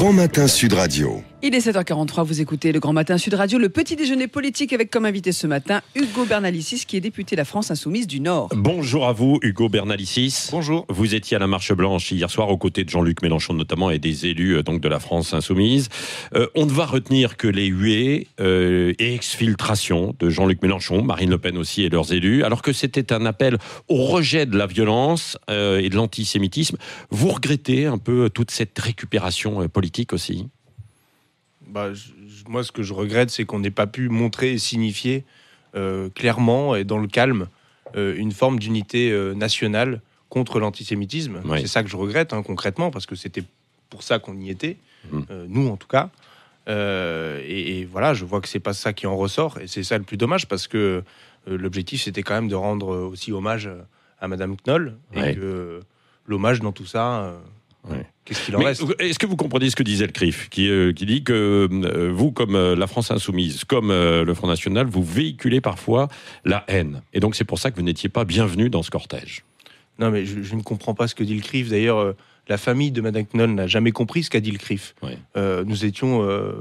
Grand Matin Sud Radio. Il est 7h43, vous écoutez le Grand Matin Sud Radio, le petit déjeuner politique avec comme invité ce matin Hugo Bernalicis qui est député La France Insoumise du Nord. Bonjour à vous Hugo Bernalicis. Bonjour. Vous étiez à la Marche Blanche hier soir aux côtés de Jean-Luc Mélenchon notamment et des élus donc de La France Insoumise. On ne va retenir que les huées et exfiltrations de Jean-Luc Mélenchon, Marine Le Pen aussi et leurs élus, alors que c'était un appel au rejet de la violence et de l'antisémitisme. Vous regrettez un peu toute cette récupération politique aussi ? Moi, ce que je regrette, c'est qu'on n'ait pas pu montrer et signifier clairement et dans le calme une forme d'unité nationale contre l'antisémitisme. Oui. C'est ça que je regrette concrètement, parce que c'était pour ça qu'on y était, nous en tout cas. Et voilà, je vois que c'est pas ça qui en ressort, et c'est ça le plus dommage, parce que l'objectif, c'était quand même de rendre aussi hommage à Madame Knoll, et Oui. que l'hommage dans tout ça... Oui. Qu'est-ce qu'il en Mais reste ? est-ce que vous comprenez ce que disait le CRIF, qui dit que vous, comme la France Insoumise, comme le Front National, vous véhiculez parfois la haine. Et donc c'est pour ça que vous n'étiez pas bienvenu dans ce cortège. Non, mais je ne comprends pas ce que dit le CRIF. D'ailleurs, la famille de Madame Knoll n'a jamais compris ce qu'a dit le CRIF. Oui. Nous étions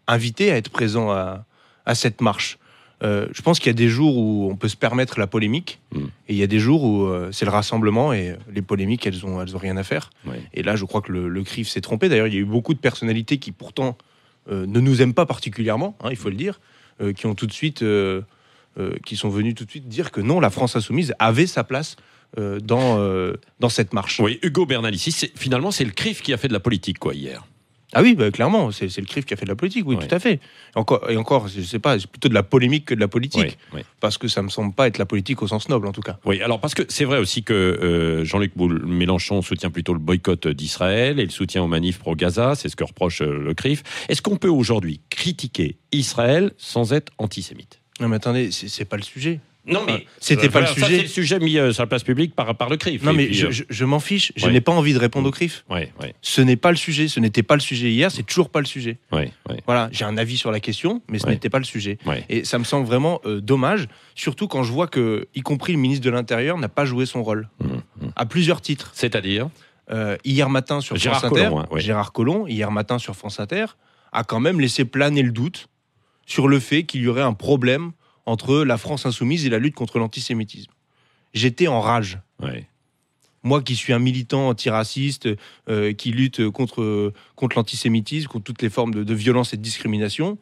invités à être présents à cette marche. Je pense qu'il y a des jours où on peut se permettre la polémique, et il y a des jours où c'est le rassemblement, et les polémiques, elles ont rien à faire. Oui. Et là, je crois que le CRIF s'est trompé. D'ailleurs, il y a eu beaucoup de personnalités qui pourtant ne nous aiment pas particulièrement, il faut le dire, qui ont tout de suite, qui sont venus tout de suite dire que non, la France Insoumise avait sa place dans cette marche. Oui, Hugo Bernalicis, finalement c'est le CRIF qui a fait de la politique hier. Ah oui, clairement, c'est le CRIF qui a fait de la politique, oui, Ouais. tout à fait. Et encore, je sais pas, c'est plutôt de la polémique que de la politique, Oui. parce que ça me semble pas être la politique au sens noble, en tout cas. Oui, alors parce que c'est vrai aussi que Jean-Luc Mélenchon soutient plutôt le boycott d'Israël et le soutien aux manifs pro-Gaza, c'est ce que reproche le CRIF. Est-ce qu'on peut aujourd'hui critiquer Israël sans être antisémite ? Non, mais attendez, c'est pas le sujet. Non, mais C'était pas le ça, sujet. c'est le sujet mis sur la place publique par le CRIF. Non, Et mais puis, je m'en fiche, je ouais. n'ai pas envie de répondre au CRIF. Oui. Ce n'est pas le sujet, ce n'était pas le sujet hier, c'est toujours pas le sujet. Oui. Voilà, j'ai un avis sur la question, mais ce Ouais. n'était pas le sujet. Ouais. Et ça me semble vraiment dommage, surtout quand je vois que, y compris le ministre de l'Intérieur, n'a pas joué son rôle, à plusieurs titres. C'est-à-dire Hier matin sur Gérard France Inter, Collomb, oui. Gérard Collomb, hier matin sur France Inter, a quand même laissé planer le doute sur le fait qu'il y aurait un problème entre la France Insoumise et la lutte contre l'antisémitisme. J'étais en rage. Oui. Moi qui suis un militant antiraciste, qui lutte contre l'antisémitisme, contre toutes les formes de violence et de discrimination,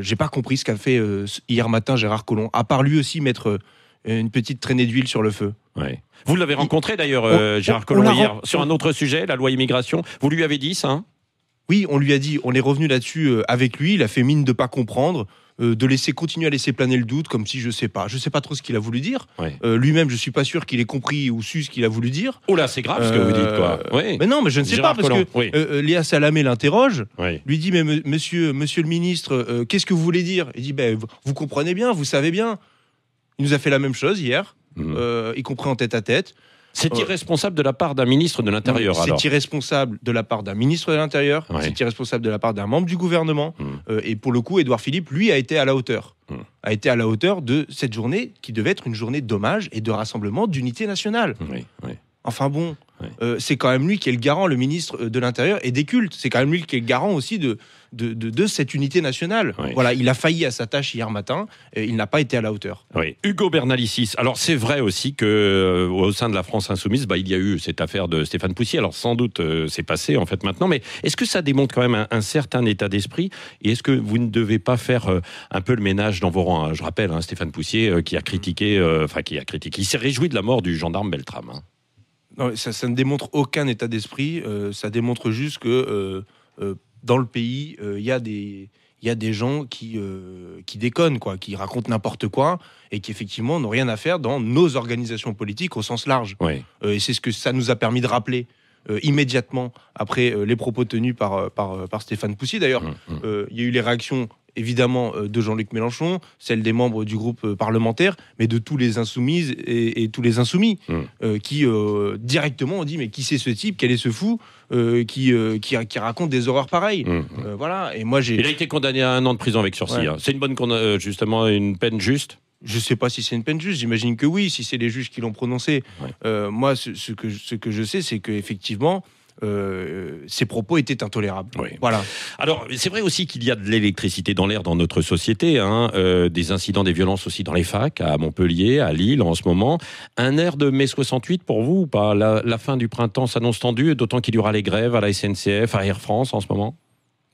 j'ai pas compris ce qu'a fait hier matin Gérard Collomb, à part lui aussi mettre une petite traînée d'huile sur le feu. Oui. Vous l'avez rencontré d'ailleurs, Gérard Collomb, hier, sur un autre sujet, la loi immigration. Vous lui avez dit ça Oui, on lui a dit, on est revenu là-dessus avec lui, il a fait mine de pas comprendre, de continuer à laisser planer le doute, comme si je sais pas trop ce qu'il a voulu dire. Ouais. Lui-même, je suis pas sûr qu'il ait compris ou su ce qu'il a voulu dire. Oh là, c'est grave ce que vous dites, quoi. Oui. Mais non, mais je ne sais Gérard pas, parce Collomb, que oui. Léa Salamé l'interroge, Oui. lui dit, mais monsieur le ministre, qu'est-ce que vous voulez dire ? Il dit, vous comprenez bien, vous savez bien. Il nous a fait la même chose hier, y compris en tête-à-tête. C'est irresponsable de la part d'un ministre de l'Intérieur, alors. C'est irresponsable de la part d'un ministre de l'Intérieur, Ouais. c'est irresponsable de la part d'un membre du gouvernement. Et pour le coup, Édouard Philippe, lui, a été à la hauteur. A été à la hauteur de cette journée qui devait être une journée d'hommage et de rassemblement d'unité nationale. Oui. Enfin bon, Ouais. c'est quand même lui qui est le garant, le ministre de l'Intérieur et des cultes. C'est quand même lui qui est le garant aussi de cette unité nationale. Ouais. Voilà, il a failli à sa tâche hier matin et il n'a pas été à la hauteur. Oui. Hugo Bernalicis. Alors, c'est vrai aussi que au sein de la France Insoumise, il y a eu cette affaire de Stéphane Poussier. Alors, sans doute, c'est passé, en fait, maintenant. Mais est-ce que ça démontre quand même un certain état d'esprit ? Et est-ce que vous ne devez pas faire un peu le ménage dans vos rangs ? Je rappelle, Stéphane Poussier qui a critiqué, il s'est réjoui de la mort du gendarme Beltrame. Non, ça ne démontre aucun état d'esprit. Ça démontre juste que dans le pays, il y a des gens qui déconnent, quoi, qui racontent n'importe quoi et qui effectivement n'ont rien à faire dans nos organisations politiques au sens large. Oui. Et c'est ce que ça nous a permis de rappeler immédiatement après les propos tenus par Stéphane Poussier. D'ailleurs, il y a eu les réactions évidemment de Jean-Luc Mélenchon, celle des membres du groupe parlementaire, mais de tous les insoumises et tous les insoumis qui directement ont dit mais qui c'est ce type, quel est ce fou qui raconte des horreurs pareilles. Voilà. Et moi Il a été condamné à 1 an de prison avec sursis. Ouais. C'est une bonne justement une peine juste. Je ne sais pas si c'est une peine juste, j'imagine que oui, si c'est les juges qui l'ont prononcé. Ouais. Moi, ce que je sais, c'est qu'effectivement, ces propos étaient intolérables. Oui. Voilà. Alors, c'est vrai aussi qu'il y a de l'électricité dans l'air dans notre société, des incidents, des violences aussi dans les facs, à Montpellier, à Lille en ce moment. Un air de mai 68 pour vous ou pas ? La fin du printemps s'annonce tendue, d'autant qu'il y aura les grèves à la SNCF, à Air France en ce moment.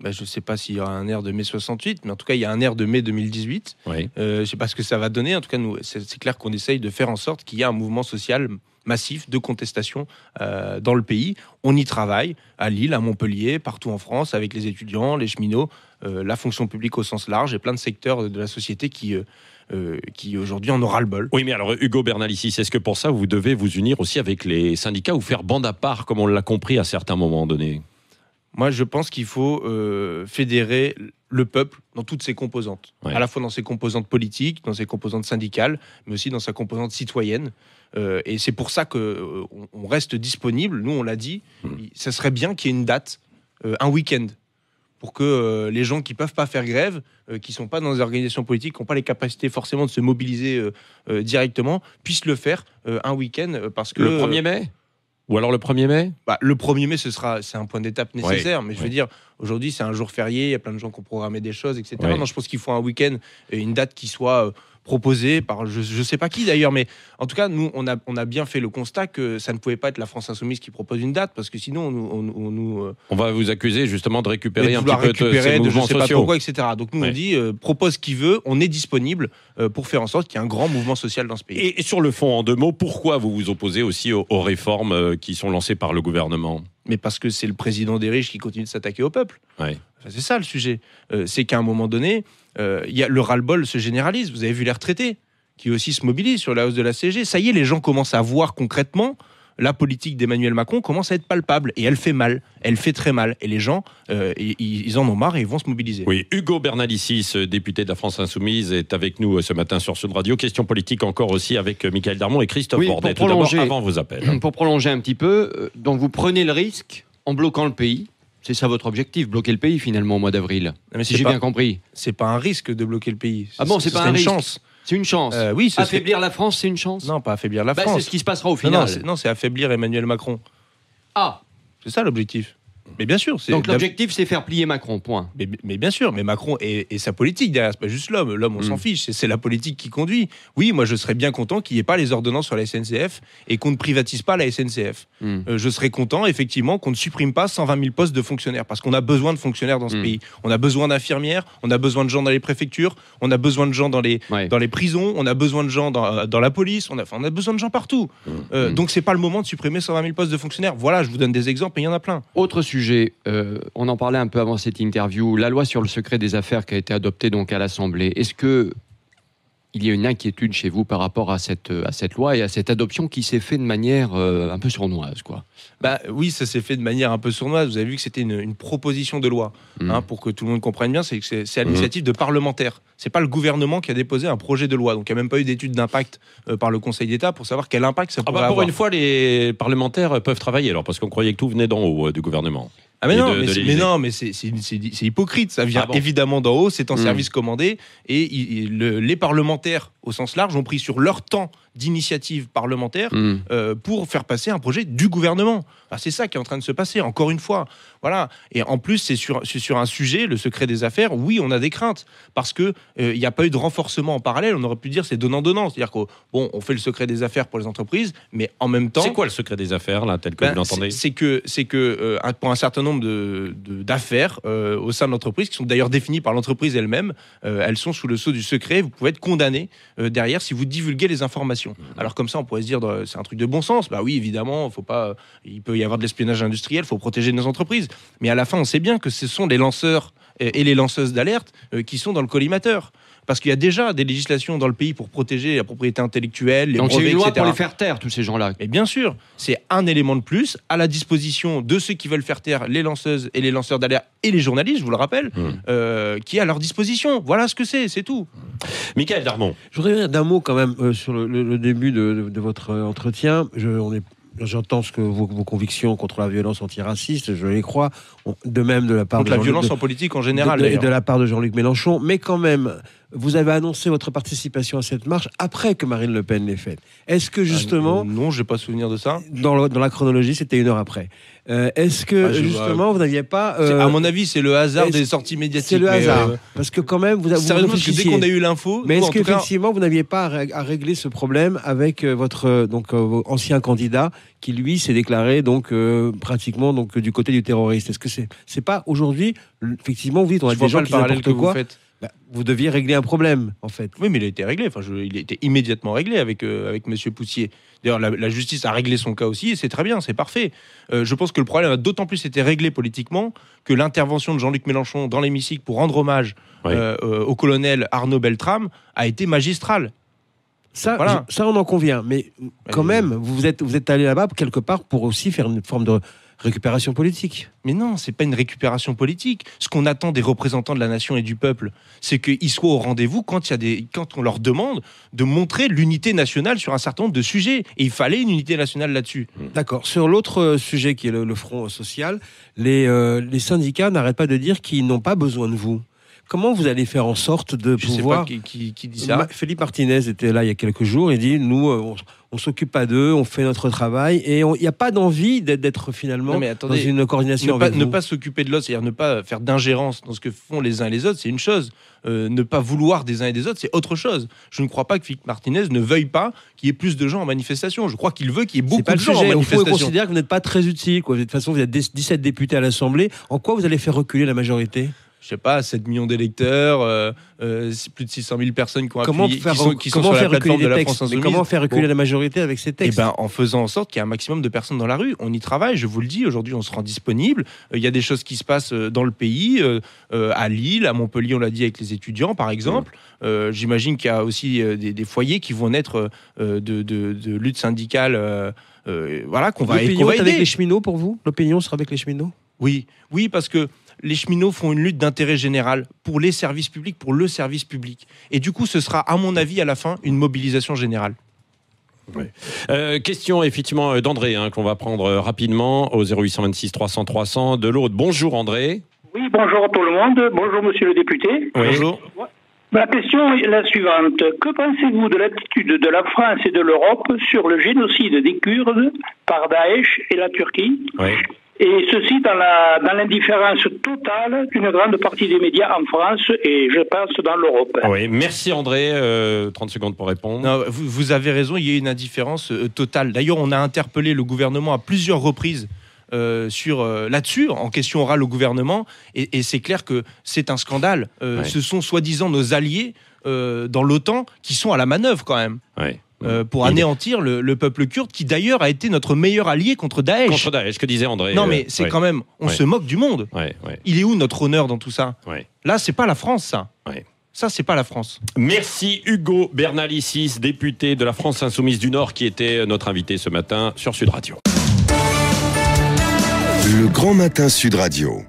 Je ne sais pas s'il y aura un air de mai 68, mais en tout cas, il y a un air de mai 2018. Oui. Je ne sais pas ce que ça va donner. En tout cas, nous, c'est clair qu'on essaye de faire en sorte qu'il y ait un mouvement social massif de contestation dans le pays. On y travaille à Lille, à Montpellier, partout en France, avec les étudiants, les cheminots, la fonction publique au sens large et plein de secteurs de la société qui aujourd'hui en aura le bol. Oui, mais alors Hugo Bernalicis, est-ce que pour ça, vous devez vous unir aussi avec les syndicats ou faire bande à part, comme on l'a compris à certains moments donnés ? Moi, je pense qu'il faut fédérer le peuple dans toutes ses composantes, à la fois dans ses composantes politiques, dans ses composantes syndicales, mais aussi dans sa composante citoyenne. Et c'est pour ça qu'on reste disponible. Nous, on l'a dit, ça serait bien qu'il y ait une date, un week-end, pour que les gens qui ne peuvent pas faire grève, qui ne sont pas dans des organisations politiques, qui n'ont pas les capacités forcément de se mobiliser directement, puissent le faire un week-end. Parce que, le 1er mai ? Ou alors le 1er mai ? Le 1er mai, c'est un point d'étape nécessaire. Mais je veux dire, aujourd'hui, c'est un jour férié. Il y a plein de gens qui ont programmé des choses, etc. Non, je pense qu'il faut un week-end et une date qui soit proposée par je ne sais pas qui d'ailleurs. Mais en tout cas, nous, on a bien fait le constat que ça ne pouvait pas être la France Insoumise qui propose une date, parce que sinon, on va vous accuser justement de récupérer un petit peu récupérer ces mouvements je sais pas sociaux. pourquoi, etc. Donc nous, on dit, propose qui veut. On est disponible pour faire en sorte qu'il y ait un grand mouvement social dans ce pays. Et sur le fond, en 2 mots, pourquoi vous vous opposez aussi aux réformes qui sont lancées par le gouvernement ? Mais parce que c'est le président des riches qui continue de s'attaquer au peuple. Ouais. Enfin, c'est ça le sujet. C'est qu'à un moment donné, le ras-le-bol se généralise. Vous avez vu les retraités qui aussi se mobilisent sur la hausse de la CSG. Ça y est, les gens commencent à voir concrètement la politique d'Emmanuel Macron commence à être palpable. Et elle fait mal. Elle fait très mal. Et les gens, ils en ont marre et ils vont se mobiliser. Oui, Hugo Bernalicis, député de la France Insoumise, est avec nous ce matin sur Sud Radio. Question politique encore aussi avec Mickaël Darmon et Christophe Bordet. Tout d'abord, avant vos appels. Pour prolonger un petit peu, donc vous prenez le risque en bloquant le pays. C'est ça votre objectif, bloquer le pays finalement au mois d'avril. Si j'ai bien compris. C'est pas un risque de bloquer le pays. Ah bon, c'est pas un risque. Chance. C'est une chance. Oui, affaiblir la France, c'est une chance. Non, pas affaiblir la France. C'est ce qui se passera au final. Non, c'est affaiblir Emmanuel Macron. Ah, c'est ça l'objectif. Mais bien sûr. Donc l'objectif, c'est faire plier Macron, point. Mais bien sûr, mais Macron et sa politique derrière, c'est pas juste l'homme. L'homme, on s'en fiche, c'est la politique qui conduit. Oui, moi, je serais bien content qu'il n'y ait pas les ordonnances sur la SNCF et qu'on ne privatise pas la SNCF. Je serais content, effectivement, qu'on ne supprime pas 120 000 postes de fonctionnaires, parce qu'on a besoin de fonctionnaires dans ce pays. On a besoin d'infirmières, on a besoin de gens dans les préfectures, on a besoin de gens dans les prisons, on a besoin de gens dans la police, on a besoin de gens partout. Donc, c'est pas le moment de supprimer 120 000 postes de fonctionnaires. Voilà, je vous donne des exemples, et il y en a plein. Autre sujet. On en parlait un peu avant cette interview, la loi sur le secret des affaires qui a été adoptée donc à l'Assemblée. Est-ce que il y a une inquiétude chez vous par rapport à cette loi et à cette adoption qui s'est fait de manière un peu sournoise, quoi ? Oui, ça s'est fait de manière un peu sournoise. Vous avez vu que c'était une proposition de loi, pour que tout le monde comprenne bien. C'est à l'initiative de parlementaires. C'est pas le gouvernement qui a déposé un projet de loi. Donc il n'y a même pas eu d'étude d'impact par le Conseil d'État pour savoir quel impact ça pourrait avoir. Pour une fois, les parlementaires peuvent travailler alors, parce qu'on croyait que tout venait d'en haut du gouvernement. Mais non, c'est hypocrite. Ça vient évidemment d'en haut, c'est en service commandé. Et les parlementaires, au sens large, ont pris sur leur temps d'initiative parlementaire pour faire passer un projet du gouvernement. C'est ça qui est en train de se passer, encore une fois. Voilà. Et en plus, c'est sur un sujet, le secret des affaires, oui, on a des craintes. Parce qu'il n'y a pas eu de renforcement en parallèle. On aurait pu dire c'est donnant-donnant. C'est-à-dire qu'on fait le secret des affaires pour les entreprises, mais en même temps... C'est quoi le secret des affaires, là, tel que vous l'entendez ? C'est que pour un certain nombre d'affaires au sein de l'entreprise, qui sont d'ailleurs définies par l'entreprise elle-même, elles sont sous le sceau du secret. Vous pouvez être condamné derrière si vous divulguez les informations. Alors comme ça, on pourrait se dire c'est un truc de bon sens. Oui, évidemment, il peut y avoir de l'espionnage industriel, il faut protéger nos entreprises. Mais à la fin, on sait bien que ce sont les lanceurs et les lanceuses d'alerte qui sont dans le collimateur. Parce qu'il y a déjà des législations dans le pays pour protéger la propriété intellectuelle, les brevets, etc. Donc c'est une loi pour les faire taire, tous ces gens-là. Et bien sûr, c'est un élément de plus à la disposition de ceux qui veulent faire taire les lanceuses et les lanceurs d'alerte et les journalistes, je vous le rappelle, qui est à leur disposition. Voilà ce que c'est tout. Mickaël Darmon. Je voudrais dire d'un mot quand même sur le début de votre entretien. J'entends vos convictions contre la violence antiraciste, je les crois, de même de la part contre la violence en politique en général. De la part de Jean-Luc Mélenchon, mais quand même, vous avez annoncé votre participation à cette marche après que Marine Le Pen l'ait faite. Est-ce que justement... Non, je n'ai pas souvenir de ça. Dans la chronologie, c'était 1 heure après. Est-ce que justement, vous n'aviez pas... à mon avis, c'est le hasard des sorties médiatiques. C'est le hasard. Parce que quand même, vous sérieusement, parce que dès qu'on a eu l'info... Mais est-ce qu'effectivement, vous n'aviez pas à régler ce problème avec votre ancien candidat qui, lui, s'est déclaré pratiquement du côté du terroriste? Est-ce que c'est pas aujourd'hui, effectivement, vous dites, on a des gens qui n'importe quoi. Vous deviez régler un problème, en fait. Oui, mais il a été réglé. Il a été immédiatement réglé avec Monsieur Poussier. D'ailleurs, la justice a réglé son cas aussi, et c'est très bien, c'est parfait. Je pense que le problème a d'autant plus été réglé politiquement que l'intervention de Jean-Luc Mélenchon dans l'hémicycle pour rendre hommage au colonel Arnaud Beltrame a été magistrale. Ça, on en convient. Mais quand même, vous êtes allé là-bas quelque part pour aussi faire une forme de récupération politique. Mais non, c'est pas une récupération politique. Ce qu'on attend des représentants de la nation et du peuple, c'est qu'ils soient au rendez-vous quand on leur demande de montrer l'unité nationale sur un certain nombre de sujets. Et il fallait une unité nationale là-dessus. D'accord. Sur l'autre sujet qui est le front social, les syndicats n'arrêtent pas de dire qu'ils n'ont pas besoin de vous. Comment vous allez faire en sorte de pouvoir... Je sais pas qui dit ça. Philippe Martinez était là il y a quelques jours. Il dit, nous, on s'occupe pas d'eux, on fait notre travail. Et il n'y a pas d'envie d'être finalement dans une coordination avec vous. Ne pas s'occuper de l'autre, c'est-à-dire ne pas faire d'ingérence dans ce que font les uns et les autres, c'est une chose. Ne pas vouloir des uns et des autres, c'est autre chose. Je ne crois pas que Philippe Martinez ne veuille pas qu'il y ait plus de gens en manifestation. Je crois qu'il veut qu'il y ait beaucoup de gens en manifestation. On considère que vous n'êtes pas très utile. De toute façon, vous êtes 17 députés à l'Assemblée. En quoi vous allez faire reculer la majorité ? Je sais pas, 7 millions d'électeurs, plus de 600 000 personnes qui ont appuyé, qui sont sur la plateforme de la France Insoumise. Comment faire reculer la majorité avec ces textes ? En faisant en sorte qu'il y ait un maximum de personnes dans la rue. On y travaille, je vous le dis, aujourd'hui on se rend disponible. Il y a des choses qui se passent dans le pays, à Lille, à Montpellier, on l'a dit avec les étudiants par exemple. J'imagine qu'il y a aussi des foyers qui vont naître de lutte syndicale qu'on va aider. L'opinion est avec les cheminots pour vous ? L'opinion sera avec les cheminots ? Oui, parce que les cheminots font une lutte d'intérêt général pour les services publics, pour le service public. Et du coup, ce sera, à mon avis, à la fin, une mobilisation générale. Oui. Question effectivement d'André, qu'on va prendre rapidement au 0826 300 300 de l'autre. Bonjour André. Oui, bonjour à tout le monde. Bonjour monsieur le député. Oui. Bonjour. La question est la suivante. Que pensez-vous de l'attitude de la France et de l'Europe sur le génocide des Kurdes par Daesh et la Turquie ? Oui. Et ceci dans l'indifférence totale d'une grande partie des médias en France et je pense dans l'Europe. Oui, merci André. 30 secondes pour répondre. Non, vous avez raison, il y a une indifférence totale. D'ailleurs, on a interpellé le gouvernement à plusieurs reprises là-dessus, en question orale au gouvernement, et c'est clair que c'est un scandale. Ce sont soi-disant nos alliés dans l'OTAN qui sont à la manœuvre quand même. Oui. Pour anéantir le peuple kurde qui d'ailleurs a été notre meilleur allié contre Daesh. Contre Daesh, que disait André. Non mais c'est quand même, on se moque du monde. Il est où notre honneur dans tout ça ? Là c'est pas la France ça. Ça c'est pas la France. Merci Hugo Bernalicis, député de la France Insoumise du Nord qui était notre invité ce matin sur Sud Radio. Le Grand Matin Sud Radio.